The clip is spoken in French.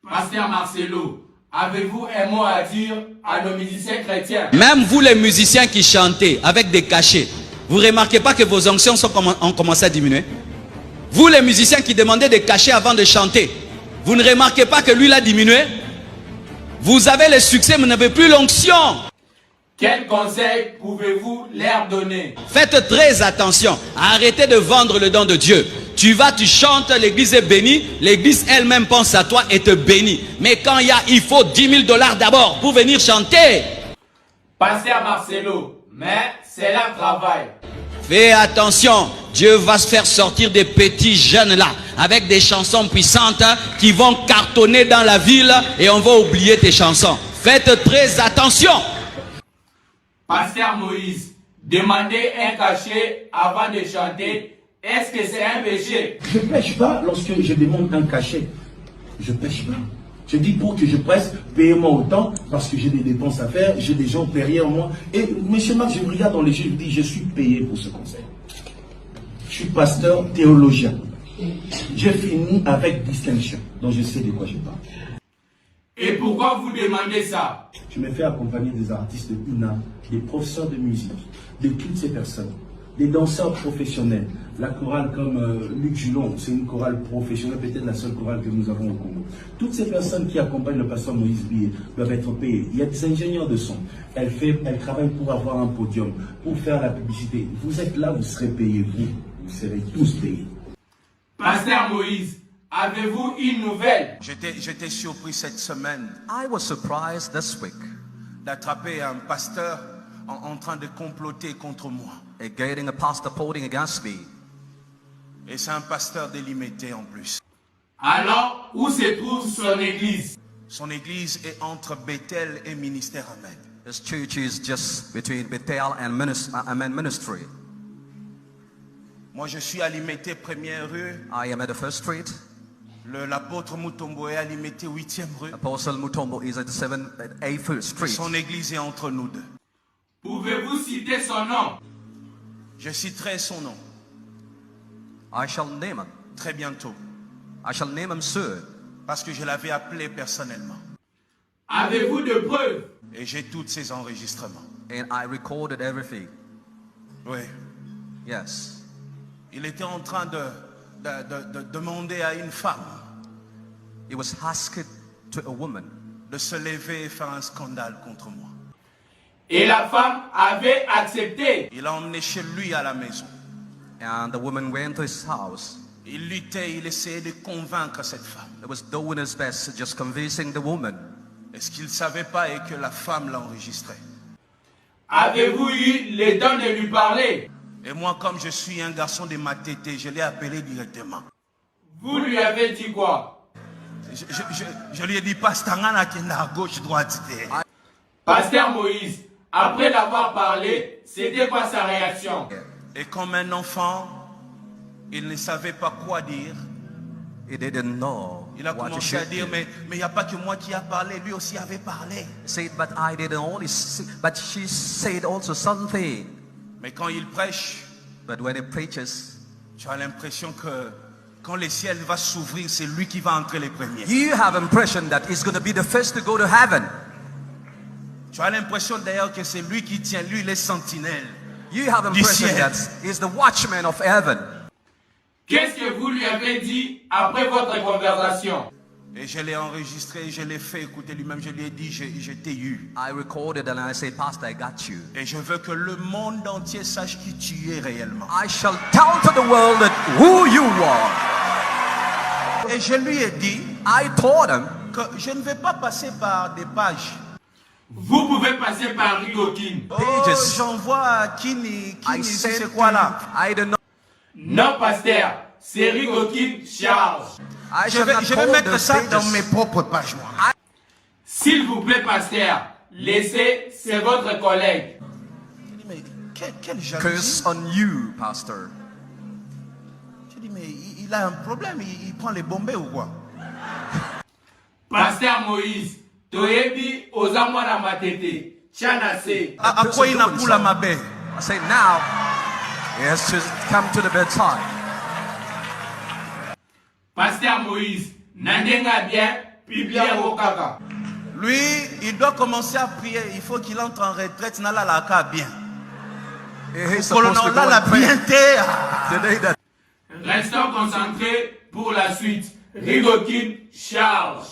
Pasteur Marcelo, avez-vous un mot à dire à nos musiciens chrétiens? Même vous les musiciens qui chantez avec des cachets, vous ne remarquez pas que vos onctions ont commencé à diminuer? Vous les musiciens qui demandez des cachets avant de chanter, vous ne remarquez pas que lui l'a diminué? Vous avez le succès, mais vous n'avez plus l'onction. Quel conseil pouvez-vous leur donner? Faites très attention. Arrêtez de vendre le don de Dieu. Tu chantes, l'église est bénie. L'église elle-même pense à toi et te bénit. Mais quand il faut 10 000 $ d'abord pour venir chanter. Pasteur Marcelo, mais c'est leur travail. Fais attention. Dieu va se faire sortir des petits jeunes là avec des chansons puissantes qui vont cartonner dans la ville et on va oublier tes chansons. Faites très attention. Pasteur Moïse, demander un cachet avant de chanter, est-ce que c'est un péché? Je ne pêche pas lorsque je demande un cachet. Je ne pêche pas. Je dis pour que je presse, payez-moi autant parce que j'ai des dépenses à faire, j'ai des gens derrière moi. Et M. Marc, je me regarde dans les yeux, je me dis, je suis payé pour ce conseil. Je suis pasteur théologien. J'ai fini avec distinction, donc je sais de quoi je parle. Et pourquoi vous demandez ça? Je me fais accompagner des artistes de Puna, des professeurs de musique, de toutes ces personnes, des danseurs professionnels. La chorale comme Luc Julon, c'est une chorale professionnelle, peut-être la seule chorale que nous avons au Congo. Toutes ces personnes qui accompagnent le pasteur Moïse Billet doivent être payées. Il y a des ingénieurs de son. Elles travaillent pour avoir un podium, pour faire la publicité. Vous êtes là, vous serez payés, vous serez tous payés. Pasteur Moïse, avez-vous une nouvelle? J'étais surpris cette semaine I was surprised this week d'attraper un pasteur en train de comploter contre moi. at getting a pastor plotting against me. Et c'est un pasteur délimité en plus. Alors, où se trouve son église? Son église est entre Bethel et Ministère Amen. His church is just between Bethel and ministry. Moi, je suis à Limité, première rue. I am at the first street. L'apôtre Mutombo est à Limité, 8e rue. Apostle Mutombo is at the 8th street. Son église est entre nous deux. Pouvez-vous citer son nom? Je citerai son nom I shall name him. très bientôt. I shall name him soon. Parce que je l'avais appelé personnellement. Avez-vous de preuves? Et j'ai tous ces enregistrements. And I recorded everything. Oui. Yes. Il était en train de demander à une femme He was asked to a woman de se lever et faire un scandale contre moi. Et la femme avait accepté. Il l'a emmené chez lui à la maison. and the woman went to his house. Il luttait, il essayait de convaincre cette femme. He was doing his best, just convincing the woman. Et ce qu'il ne savait pas est que la femme l'a enregistré. Avez-vous eu le temps de lui parler? Et moi, comme je suis un garçon de ma tête, je l'ai appelé directement. Vous lui avez dit quoi? Je lui ai dit, Pastangana qui est à gauche, droite. Pasteur Moïse, après l'avoir parlé, c'était quoi sa réaction? Et comme un enfant, il ne savait pas quoi dire. He didn't know Il a what to commencé à should dire, do. mais il n'y a pas que moi qui a parlé, lui aussi avait parlé. He said, but I didn't only see, but she said also something. Mais quand il prêche, But when he preaches, tu as l'impression que quand le ciel va s'ouvrir, c'est lui qui va entrer les premiers. you have impression that he's going to be the first to go to heaven. Tu as l'impression d'ailleurs que c'est lui qui tient, lui, les sentinelles. You have Du impression ciel. that he's the watchman of heaven. Qu'est-ce que vous lui avez dit après votre conversation? Et je l'ai enregistré, je l'ai fait écouter lui-même, je lui ai dit, je t'ai eu. I recorded and I said, Pastor, I got you. Et je veux que le monde entier sache qui tu es réellement. I shall tell to the world that who you are. Et je lui ai dit I told him, que je ne vais pas passer par des pages. Vous pouvez passer par Rigokin. Oh, Pages. j'envoie à Kini, I c'est said, quoi là? I don't know. Non, pasteur, c'est Rigokin charge. I Je shall not vais call mettre the ça dans pages. mes propres pages, moi. S'il vous plaît, pasteur, laissez, c'est votre collègue. Je dis, mais quelle jalousie. Curse on you, Pastor. Je dis, mais il a un problème, il prend les bombés ou quoi? Pasteur Moïse, toyebi ozamwana matete, chanase. À quoi il n'a plus la mabé? I say now, he has to come to the bedside. Pasteur Moïse, nandenga bien, Biblia Wokaka. Lui, il doit commencer à prier. Il faut qu'il entre en retraite. Nala la ka bien. He's supposed to go la and pray. bien te. Today that Restons concentrés pour la suite. Rigokin Charles.